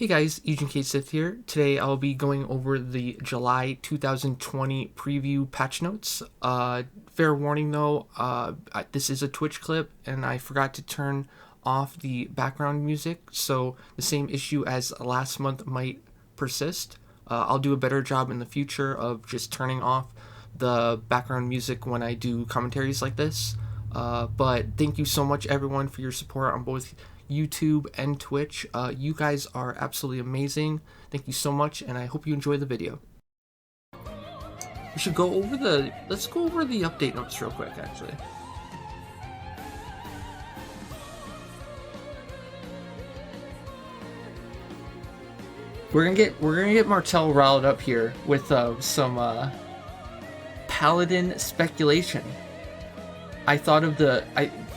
Hey guys, Eugen K. Sith here. Today I'll be going over the July 2020 preview patch notes. Fair warning though, this is a Twitch clip and I forgot to turn off the background music, so the same issue as last month might persist. I'll do a better job in the future of just turning off the background music when I do commentaries like this. But thank you so much everyone for your support on both YouTube and Twitch. You guys are absolutely amazing. Thank you so much, and I hope you enjoy the video. We should go over let's go over the update notes real quick, actually. We're gonna get Martel riled up here with some Paladin speculation. I thought of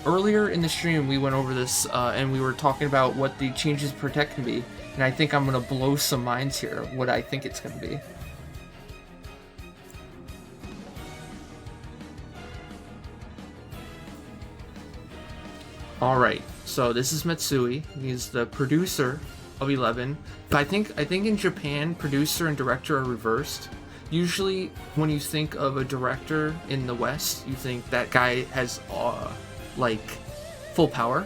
earlier in the stream we went over this and we were talking about what the changes to Protect can be, and I think I'm gonna blow some minds here what I think it's gonna be. Alright, so this is Matsui. He's the producer of 11. I think in Japan, producer and director are reversed. Usually when you think of a director in the West, you think that guy has like full power.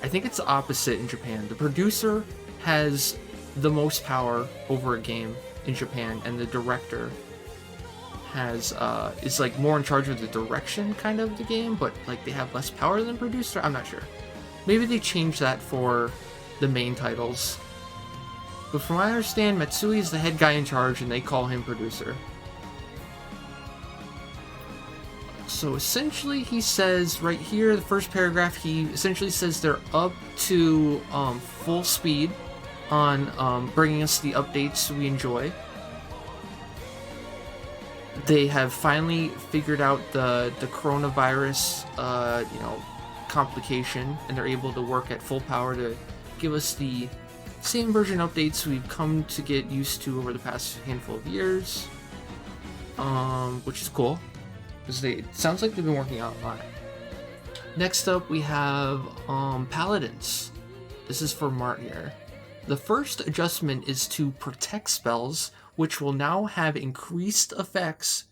I think it's the opposite in Japan. The producer has the most power over a game in Japan, and the director has is like more in charge of the direction kind of the game, but like they have less power than producer. I'm not sure. Maybe they changed that for the main titles. But from what I understand, Matsui is the head guy in charge and they call him producer. So essentially he says right here, the first paragraph, he essentially says they're up to full speed on bringing us the updates we enjoy. They have finally figured out the coronavirus complication, and they're able to work at full power to give us the same version updates we've come to get used to over the past handful of years, which is cool because it sounds like they've been working out a lot. Next up we have Paladins. This is for Mart here. The first adjustment is to protect spells, which will now have increased effects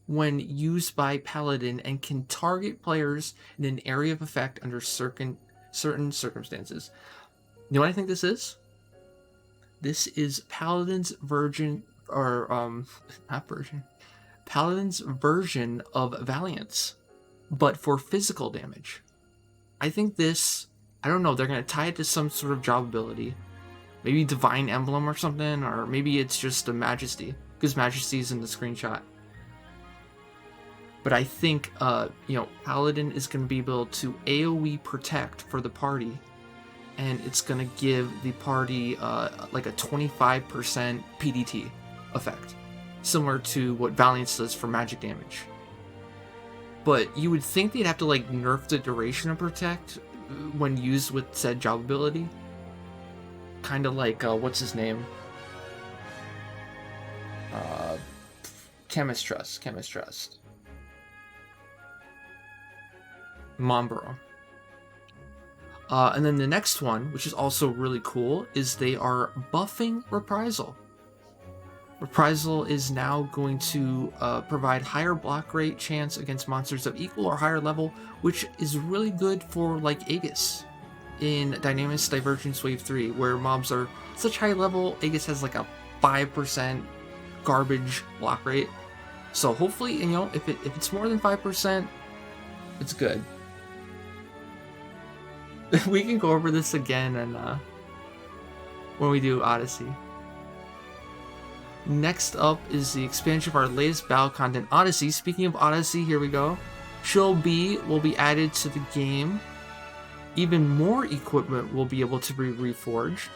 when used by Paladin and can target players in an area of effect under certain circumstances. You know what I think this is? This is Paladin's version, or not version, Paladin's version of Valiance, but for physical damage. I think this, I don't know, they're going to tie it to some sort of job ability. Maybe Divine Emblem or something, or maybe it's just a Majesty, because Majesty is in the screenshot. But I think, Paladin is going to be able to AoE protect for the party, and it's going to give the party like a 25% PDT effect, similar to what Valiance does for magic damage. But you would think they'd have to like nerf the duration of protect when used with said job ability. Kind of like, what's his name? Chemist Trust. Momboro. And then the next one, which is also really cool, is they are buffing Reprisal. Reprisal is now going to provide higher block rate chance against monsters of equal or higher level, which is really good for like Aegis in Dynamis Divergence Wave 3, where mobs are such high level. Aegis has like a 5% garbage block rate. So hopefully, if it's more than 5%, it's good. We can go over this again and when we do Odyssey. Next up is the expansion of our latest battle content, Odyssey. Speaking of Odyssey, here we go. Chill B will be added to the game. Even more equipment will be able to be reforged.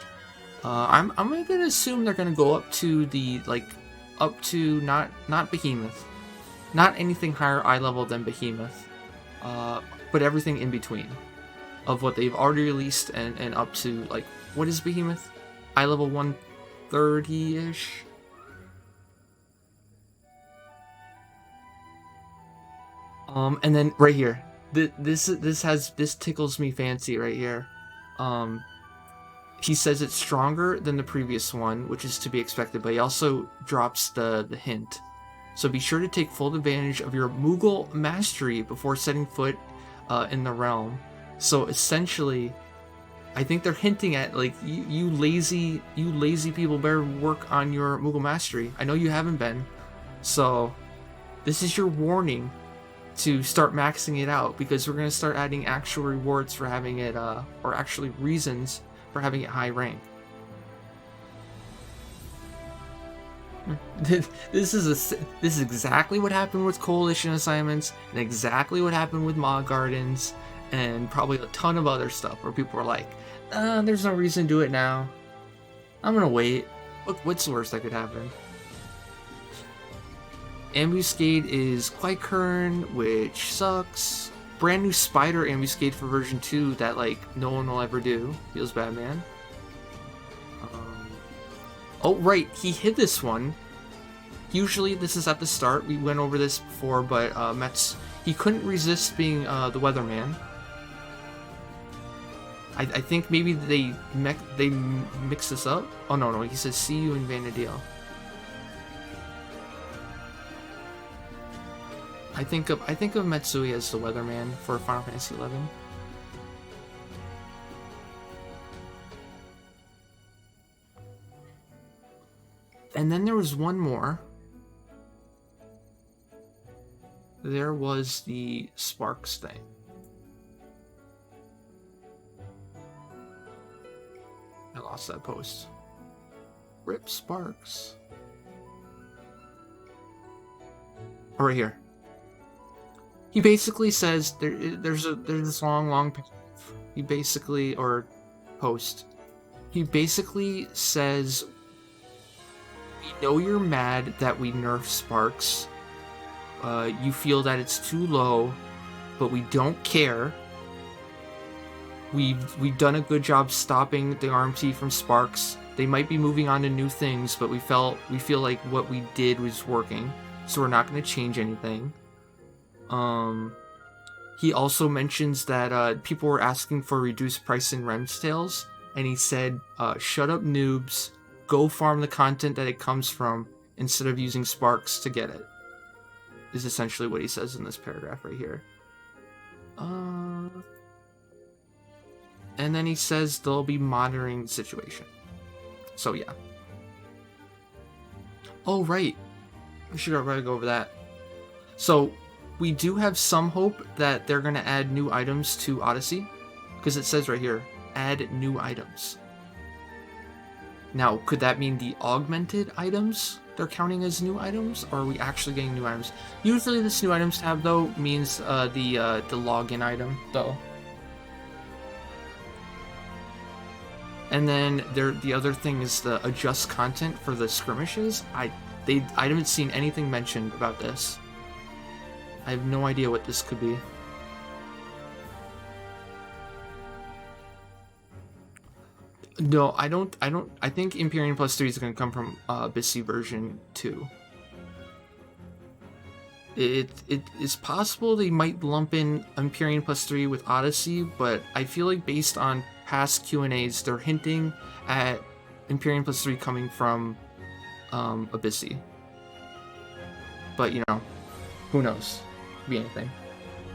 I'm gonna assume they're gonna go up to the up to not Behemoth, not anything higher eye level than Behemoth, but everything in between of what they've already released and up to, like, what is Behemoth? Eye level 130-ish? And then right here, this tickles me fancy right here. He says it's stronger than the previous one, which is to be expected, but he also drops the hint. So be sure to take full advantage of your Moogle mastery before setting foot in the realm. So essentially, I think they're hinting at, like, you lazy people better work on your Moogle mastery. I know you haven't been. So this is your warning to start maxing it out, because we're going to start adding actual rewards for having it, or actually reasons for having it high rank. This is exactly what happened with coalition assignments, and exactly what happened with Mod Gardens, and probably a ton of other stuff where people were like, there's no reason to do it now. I'm gonna wait. What's the worst that could happen? Ambuscade is quite current, which sucks. Brand new Spider Ambuscade for version 2 that, like, no one will ever do. Feels bad, man. Oh, right, he hid this one. Usually this is at the start. We went over this before, but he couldn't resist being the weatherman. I think maybe they mix this up. Oh no, he says see you in Vanadil. I think of Matsui as the weatherman for Final Fantasy XI. And then there was one more. There was the Sparks thing. I lost that post. Rip Sparks. Oh, right here. He basically says there's this long he basically, or post. He basically says, we know you're mad that we nerf Sparks. You feel that it's too low, but we don't care. We've done a good job stopping the RMT from Sparks. They might be moving on to new things, but we feel like what we did was working, so we're not going to change anything. He also mentions that people were asking for reduced price in Rem's Tales, and he said, shut up noobs, go farm the content that it comes from instead of using Sparks to get it, is essentially what he says in this paragraph right here. And then he says they'll be monitoring the situation. So yeah. Oh right, we should already go over that. So we do have some hope that they're going to add new items to Odyssey, because it says right here, add new items. Now, could that mean the augmented items they're counting as new items, or are we actually getting new items? Usually this new items tab, though, means the login item, though. And then the other thing is the adjust content for the skirmishes. I haven't seen anything mentioned about this. I have no idea what this could be. No, I don't. I think Empyrean Plus 3 is going to come from Odyssey version 2. It is possible they might lump in Empyrean Plus 3 with Odyssey, but I feel like based on past Q&As, they're hinting at Empyrean Plus 3 coming from Odyssey. But, you know, who knows? Could be anything.